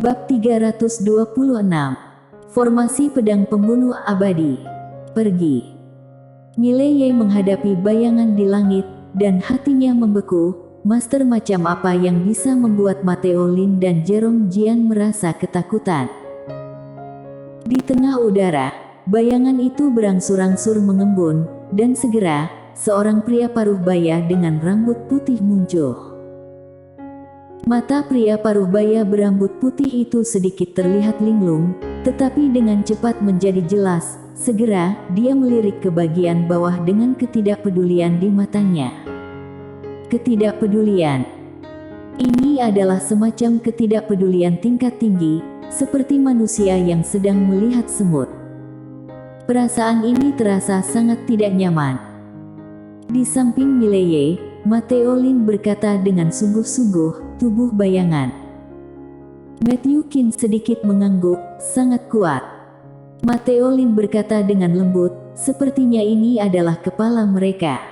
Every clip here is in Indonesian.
Bab 326. Formasi pedang pembunuh abadi. Pergi. Mileye menghadapi bayangan di langit, dan hatinya membeku. Master, macam apa yang bisa membuat Matteo Lin dan Jerome Jian merasa ketakutan? Di tengah udara, bayangan itu berangsur-angsur mengembun, dan segera, seorang pria paruh baya dengan rambut putih muncul. Mata pria paruh baya berambut putih itu sedikit terlihat linglung, tetapi dengan cepat menjadi jelas. Segera, dia melirik ke bagian bawah dengan ketidakpedulian di matanya. Ketidakpedulian. Ini adalah semacam ketidakpedulian tingkat tinggi, seperti manusia yang sedang melihat semut. Perasaan ini terasa sangat tidak nyaman. Di samping Mileye, Matteo Lin berkata dengan sungguh-sungguh, tubuh bayangan. Matthew Kin sedikit mengangguk, sangat kuat. Matteo Lin berkata dengan lembut, sepertinya ini adalah kepala mereka.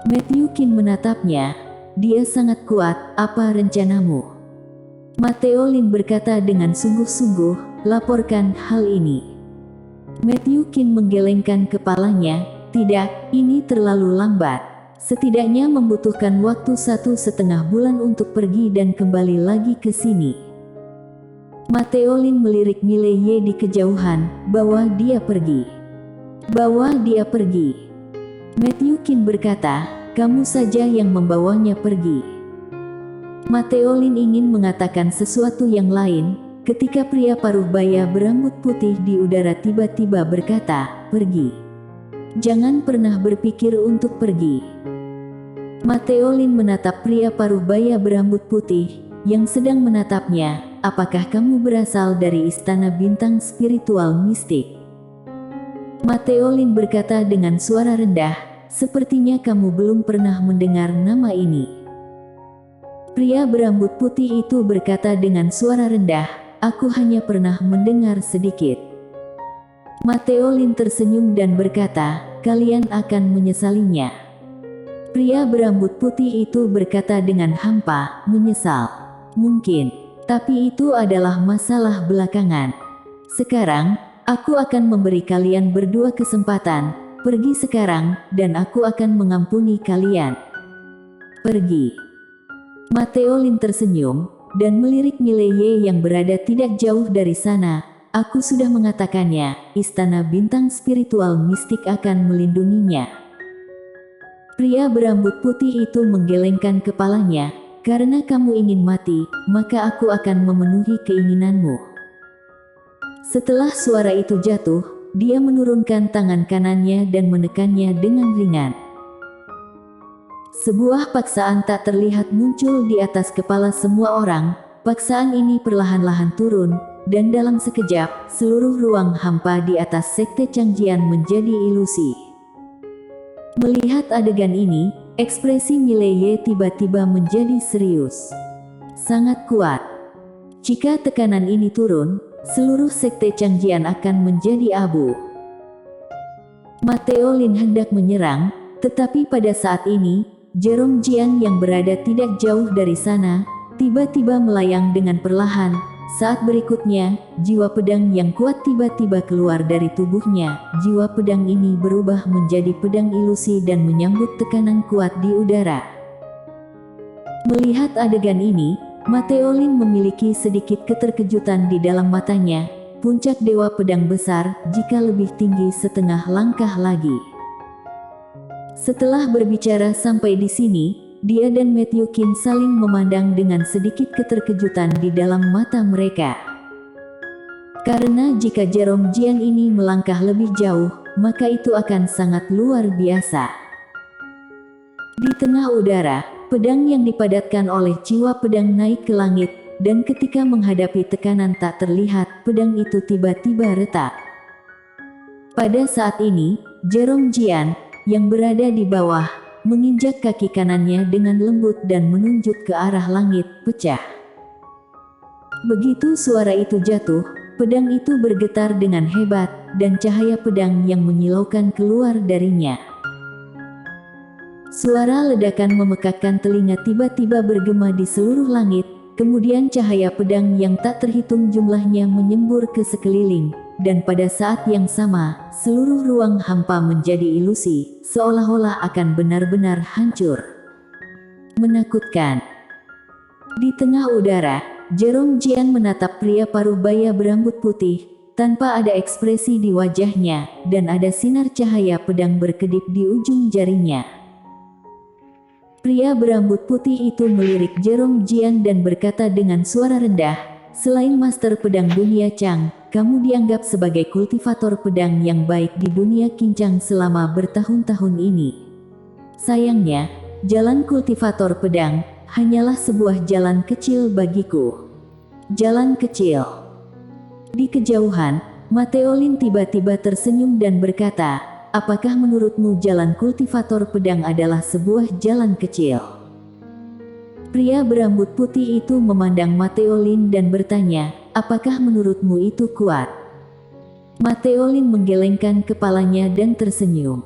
Matthew Kin menatapnya, dia sangat kuat, apa rencanamu? Matteo Lin berkata dengan sungguh-sungguh, laporkan hal ini. Matthew Kin menggelengkan kepalanya, tidak, ini terlalu lambat. Setidaknya membutuhkan waktu 1,5 bulan untuk pergi dan kembali lagi ke sini. Matteo Lin melirik Mileye di kejauhan, bawa dia pergi. Bawa dia pergi. Matthew Kin berkata, kamu saja yang membawanya pergi. Matteo Lin ingin mengatakan sesuatu yang lain, ketika pria paruh baya berambut putih di udara tiba-tiba berkata, pergi. Jangan pernah berpikir untuk pergi. Matteo Lin menatap pria paruh baya berambut putih, yang sedang menatapnya, apakah kamu berasal dari istana bintang spiritual mistik? Matteo Lin berkata dengan suara rendah, sepertinya kamu belum pernah mendengar nama ini. Pria berambut putih itu berkata dengan suara rendah, aku hanya pernah mendengar sedikit. Matteo Lin tersenyum dan berkata, kalian akan menyesalinya. Pria berambut putih itu berkata dengan hampa, menyesal. Mungkin, tapi itu adalah masalah belakangan. Sekarang, aku akan memberi kalian berdua kesempatan, pergi sekarang, dan aku akan mengampuni kalian. Pergi. Matteo Lin tersenyum, dan melirik Mileye yang berada tidak jauh dari sana. Aku sudah mengatakannya, istana bintang spiritual mistik akan melindunginya. Pria berambut putih itu menggelengkan kepalanya, karena kamu ingin mati, maka aku akan memenuhi keinginanmu. Setelah suara itu jatuh, dia menurunkan tangan kanannya dan menekannya dengan ringan. Sebuah paksaan tak terlihat muncul di atas kepala semua orang. Paksaan ini perlahan-lahan turun, dan dalam sekejap, seluruh ruang hampa di atas sekte Changjian menjadi ilusi. Melihat adegan ini, ekspresi Mileye tiba-tiba menjadi serius. Sangat kuat. Jika tekanan ini turun, seluruh sekte Changjian akan menjadi abu. Matteo Lin hendak menyerang, tetapi pada saat ini, Jerome Jian yang berada tidak jauh dari sana, tiba-tiba melayang dengan perlahan. Saat berikutnya, jiwa pedang yang kuat tiba-tiba keluar dari tubuhnya. Jiwa pedang ini berubah menjadi pedang ilusi dan menyambut tekanan kuat di udara. Melihat adegan ini, Matteo Lin memiliki sedikit keterkejutan di dalam matanya. Puncak dewa pedang besar, jika lebih tinggi setengah langkah lagi. Setelah berbicara sampai di sini, dia dan Matthew Kin saling memandang dengan sedikit keterkejutan di dalam mata mereka. Karena jika Jerome Jian ini melangkah lebih jauh, maka itu akan sangat luar biasa. Di tengah udara, pedang yang dipadatkan oleh jiwa pedang naik ke langit, dan ketika menghadapi tekanan tak terlihat, pedang itu tiba-tiba retak. Pada saat ini, Jerome Jian, yang berada di bawah, menginjak kaki kanannya dengan lembut dan menunjuk ke arah langit, pecah. Begitu suara itu jatuh, pedang itu bergetar dengan hebat, dan cahaya pedang yang menyilaukan keluar darinya. Suara ledakan memekakkan telinga tiba-tiba bergema di seluruh langit, kemudian cahaya pedang yang tak terhitung jumlahnya menyembur ke sekeliling, dan pada saat yang sama, seluruh ruang hampa menjadi ilusi, seolah-olah akan benar-benar hancur. Menakutkan. Di tengah udara, Jerome Jian menatap pria paruh baya berambut putih, tanpa ada ekspresi di wajahnya, dan ada sinar cahaya pedang berkedip di ujung jarinya. Pria berambut putih itu melirik Jerome Jian dan berkata dengan suara rendah, "Selain Master Pedang Dunia Chang, kamu dianggap sebagai kultivator pedang yang baik di dunia Qincang selama bertahun-tahun ini. Sayangnya, jalan kultivator pedang hanyalah sebuah jalan kecil bagiku." Jalan kecil. Di kejauhan, Mateolin tiba-tiba tersenyum dan berkata, "Apakah menurutmu jalan kultivator pedang adalah sebuah jalan kecil?" Pria berambut putih itu memandang Mateolin dan bertanya, "Apakah menurutmu itu kuat?" Mateolin menggelengkan kepalanya dan tersenyum.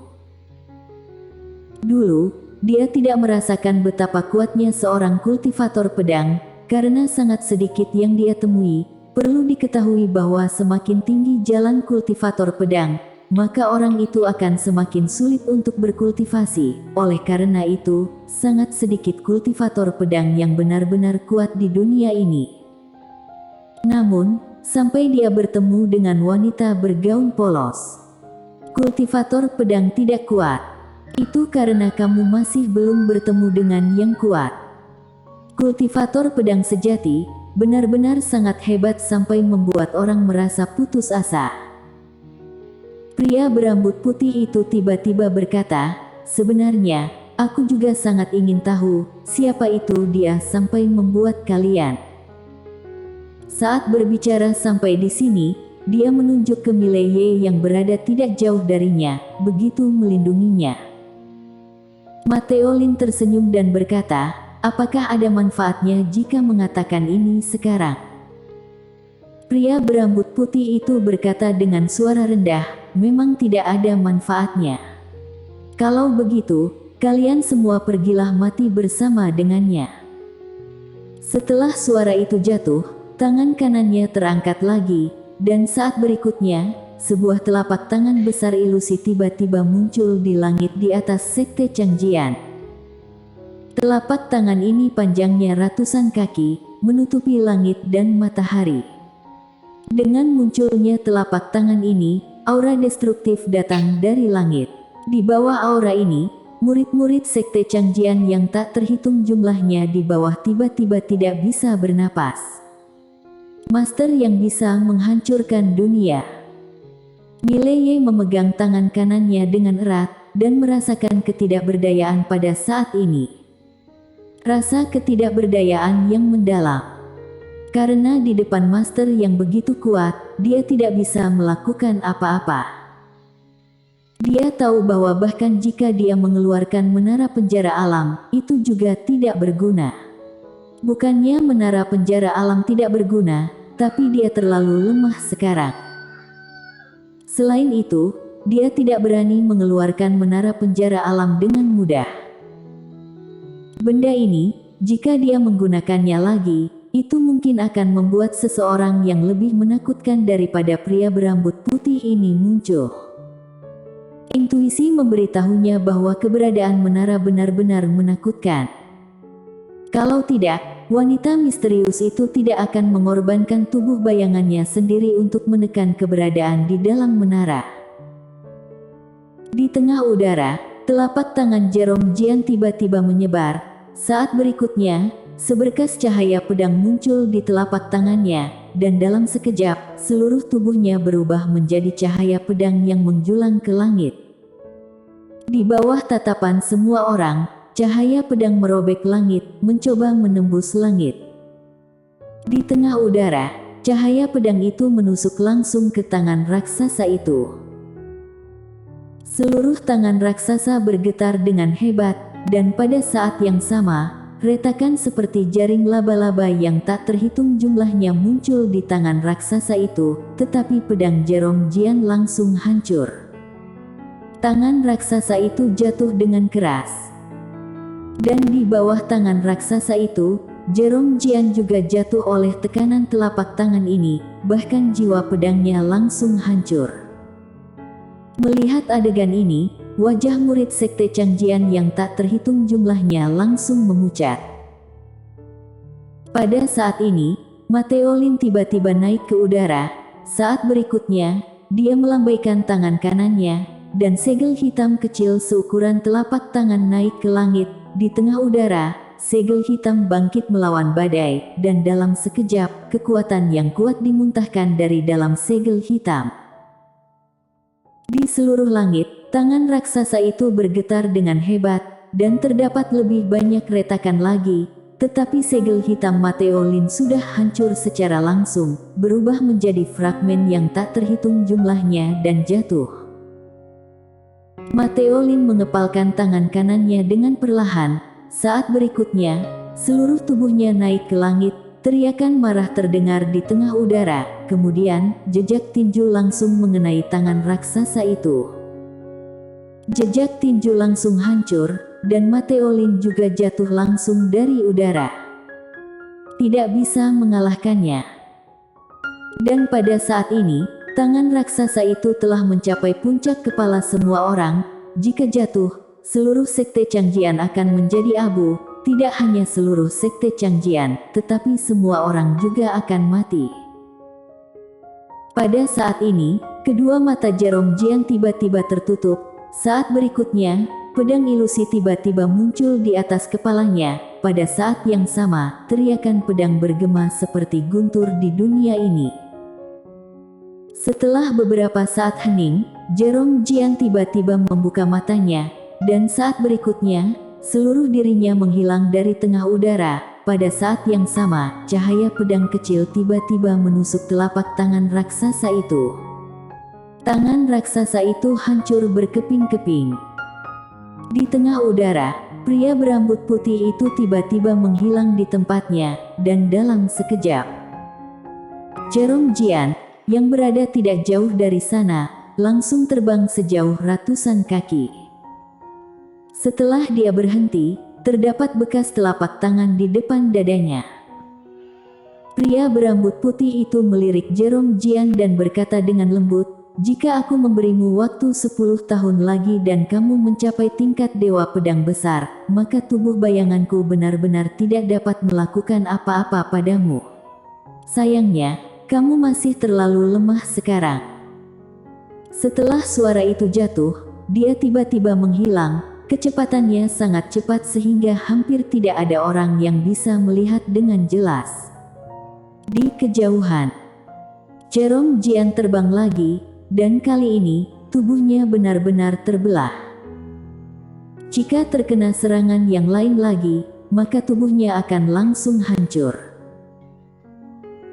Dulu, dia tidak merasakan betapa kuatnya seorang kultivator pedang, karena sangat sedikit yang dia temui. Perlu diketahui bahwa semakin tinggi jalan kultivator pedang, maka orang itu akan semakin sulit untuk berkultivasi. Oleh karena itu, sangat sedikit kultivator pedang yang benar-benar kuat di dunia ini. Namun, sampai dia bertemu dengan wanita bergaun polos. Kultivator pedang tidak kuat. Itu karena kamu masih belum bertemu dengan yang kuat. Kultivator pedang sejati benar-benar sangat hebat sampai membuat orang merasa putus asa. Pria berambut putih itu tiba-tiba berkata, "Sebenarnya, aku juga sangat ingin tahu, siapa itu dia sampai membuat kalian." Saat berbicara sampai di sini, dia menunjuk ke Mileye yang berada tidak jauh darinya, begitu melindunginya. Mateolin tersenyum dan berkata, "Apakah ada manfaatnya jika mengatakan ini sekarang?" Pria berambut putih itu berkata dengan suara rendah, "Memang tidak ada manfaatnya. Kalau begitu, kalian semua pergilah mati bersama dengannya." Setelah suara itu jatuh, tangan kanannya terangkat lagi, dan saat berikutnya, sebuah telapak tangan besar ilusi tiba-tiba muncul di langit di atas sekte Changjian. Telapak tangan ini panjangnya ratusan kaki, menutupi langit dan matahari. Dengan munculnya telapak tangan ini, aura destruktif datang dari langit. Di bawah aura ini, murid-murid sekte Changjian yang tak terhitung jumlahnya di bawah tiba-tiba tidak bisa bernapas. Master yang bisa menghancurkan dunia. Mileye memegang tangan kanannya dengan erat, dan merasakan ketidakberdayaan pada saat ini. Rasa ketidakberdayaan yang mendalam. Karena di depan master yang begitu kuat, dia tidak bisa melakukan apa-apa. Dia tahu bahwa bahkan jika dia mengeluarkan menara penjara alam, itu juga tidak berguna. Bukannya menara penjara alam tidak berguna, tapi dia terlalu lemah sekarang. Selain itu, dia tidak berani mengeluarkan menara penjara alam dengan mudah. Benda ini, jika dia menggunakannya lagi, itu mungkin akan membuat seseorang yang lebih menakutkan daripada pria berambut putih ini muncul. Intuisi memberitahunya bahwa keberadaan menara benar-benar menakutkan. Kalau tidak, wanita misterius itu tidak akan mengorbankan tubuh bayangannya sendiri untuk menekan keberadaan di dalam menara. Di tengah udara, telapak tangan Jerome Jian tiba-tiba menyebar. Saat berikutnya, seberkas cahaya pedang muncul di telapak tangannya, dan dalam sekejap, seluruh tubuhnya berubah menjadi cahaya pedang yang menjulang ke langit. Di bawah tatapan semua orang, cahaya pedang merobek langit, mencoba menembus langit. Di tengah udara, cahaya pedang itu menusuk langsung ke tangan raksasa itu. Seluruh tangan raksasa bergetar dengan hebat, dan pada saat yang sama, retakan seperti jaring laba-laba yang tak terhitung jumlahnya muncul di tangan raksasa itu, tetapi pedang Jerome Jian langsung hancur. Tangan raksasa itu jatuh dengan keras. Dan di bawah tangan raksasa itu, Jerome Jian juga jatuh oleh tekanan telapak tangan ini, bahkan jiwa pedangnya langsung hancur. Melihat adegan ini, wajah murid sekte Changjian yang tak terhitung jumlahnya langsung memucat. Pada saat ini, Mateo Lin tiba-tiba naik ke udara. Saat berikutnya, dia melambaikan tangan kanannya, dan segel hitam kecil seukuran telapak tangan naik ke langit. Di tengah udara, segel hitam bangkit melawan badai, dan dalam sekejap, kekuatan yang kuat dimuntahkan dari dalam segel hitam. Di seluruh langit, tangan raksasa itu bergetar dengan hebat, dan terdapat lebih banyak retakan lagi. Tetapi segel hitam Mateo Lin sudah hancur secara langsung, berubah menjadi fragmen yang tak terhitung jumlahnya dan jatuh. Mateo Lin mengepalkan tangan kanannya dengan perlahan. Saat berikutnya, seluruh tubuhnya naik ke langit. Teriakan marah terdengar di tengah udara. Kemudian, jejak tinju langsung mengenai tangan raksasa itu. Jejak tinju langsung hancur, dan Mateo Lin juga jatuh langsung dari udara. Tidak bisa mengalahkannya. Dan pada saat ini, tangan raksasa itu telah mencapai puncak kepala semua orang. Jika jatuh, seluruh sekte Changjian akan menjadi abu. Tidak hanya seluruh sekte Changjian, tetapi semua orang juga akan mati. Pada saat ini, kedua mata Jerome Jian tiba-tiba tertutup. Saat berikutnya, pedang ilusi tiba-tiba muncul di atas kepalanya. Pada saat yang sama, teriakan pedang bergema seperti guntur di dunia ini. Setelah beberapa saat hening, Jerome Jian tiba-tiba membuka matanya, dan saat berikutnya, seluruh dirinya menghilang dari tengah udara. Pada saat yang sama, cahaya pedang kecil tiba-tiba menusuk telapak tangan raksasa itu. Tangan raksasa itu hancur berkeping-keping. Di tengah udara, pria berambut putih itu tiba-tiba menghilang di tempatnya, dan dalam sekejap, Jerome Jian, yang berada tidak jauh dari sana, langsung terbang sejauh ratusan kaki. Setelah dia berhenti, terdapat bekas telapak tangan di depan dadanya. Pria berambut putih itu melirik Jerome Jian dan berkata dengan lembut, "Jika aku memberimu waktu 10 tahun lagi dan kamu mencapai tingkat dewa pedang besar, maka tubuh bayanganku benar-benar tidak dapat melakukan apa-apa padamu. Sayangnya, kamu masih terlalu lemah sekarang." Setelah suara itu jatuh, dia tiba-tiba menghilang. Kecepatannya sangat cepat sehingga hampir tidak ada orang yang bisa melihat dengan jelas. Di kejauhan, Jerome Jian terbang lagi, dan kali ini, tubuhnya benar-benar terbelah. Jika terkena serangan yang lain lagi, maka tubuhnya akan langsung hancur.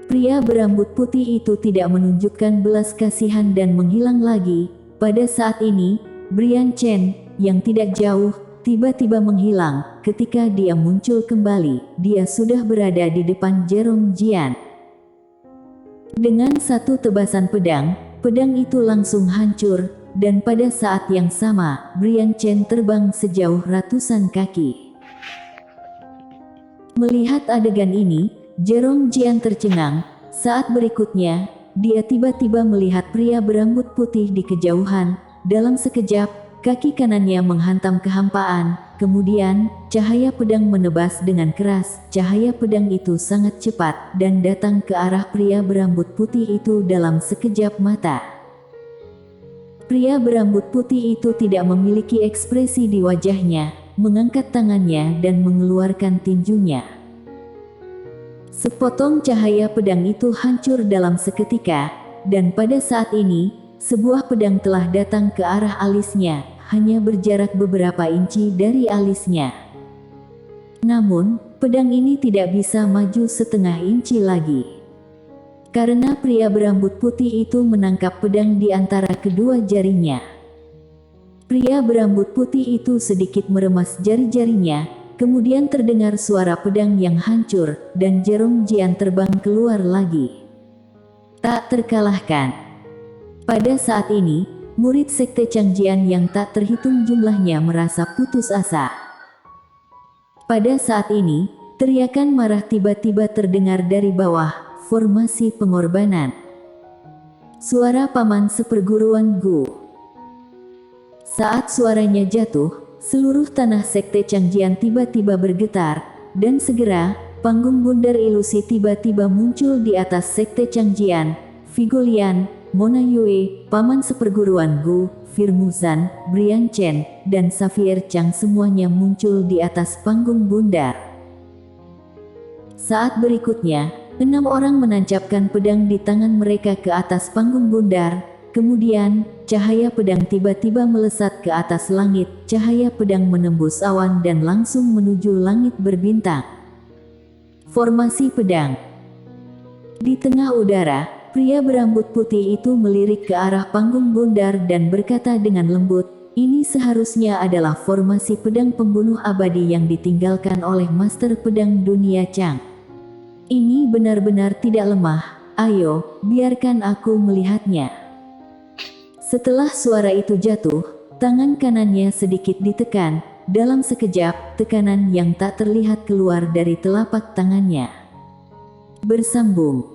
Pria berambut putih itu tidak menunjukkan belas kasihan dan menghilang lagi. Pada saat ini, Brian Chen, yang tidak jauh, tiba-tiba menghilang. Ketika dia muncul kembali, dia sudah berada di depan Jerome Jian. Dengan satu tebasan pedang, pedang itu langsung hancur, dan pada saat yang sama, Brian Chen terbang sejauh ratusan kaki. Melihat adegan ini, Jerome Jian tercengang. Saat berikutnya, dia tiba-tiba melihat pria berambut putih di kejauhan. Dalam sekejap, kaki kanannya menghantam kehampaan. Kemudian, cahaya pedang menebas dengan keras. Cahaya pedang itu sangat cepat dan datang ke arah pria berambut putih itu dalam sekejap mata. Pria berambut putih itu tidak memiliki ekspresi di wajahnya, mengangkat tangannya dan mengeluarkan tinjunya. Sepotong cahaya pedang itu hancur dalam seketika, dan pada saat ini, sebuah pedang telah datang ke arah alisnya, hanya berjarak beberapa inci dari alisnya. Namun, pedang ini tidak bisa maju setengah inci lagi. Karena pria berambut putih itu menangkap pedang di antara kedua jarinya. Pria berambut putih itu sedikit meremas jari-jarinya, kemudian terdengar suara pedang yang hancur, dan Jerome Jian terbang keluar lagi. Tak terkalahkan. Pada saat ini, murid sekte Changjian yang tak terhitung jumlahnya merasa putus asa. Pada saat ini, Teriakan marah tiba-tiba terdengar dari bawah formasi pengorbanan. Suara paman seperguruan Gu. Saat suaranya jatuh, seluruh tanah sekte Changjian tiba-tiba bergetar, dan segera, panggung bundar ilusi tiba-tiba muncul di atas sekte Changjian. Figolian, Mona Yue, paman seperguruan Gu, Firmuzan, Brian Chen, dan Xavier Chang semuanya muncul di atas panggung bundar. Saat berikutnya, 6 orang menancapkan pedang di tangan mereka ke atas panggung bundar. Kemudian, cahaya pedang tiba-tiba melesat ke atas langit. Cahaya pedang menembus awan dan langsung menuju langit berbintang. Formasi pedang. Di tengah udara, pria berambut putih itu melirik ke arah panggung bundar dan berkata dengan lembut, "Ini seharusnya adalah formasi pedang pembunuh abadi yang ditinggalkan oleh Master Pedang Dunia Chang. Ini benar-benar tidak lemah. Ayo, biarkan aku melihatnya." Setelah suara itu jatuh, tangan kanannya sedikit ditekan. Dalam sekejap, tekanan yang tak terlihat keluar dari telapak tangannya. Bersambung.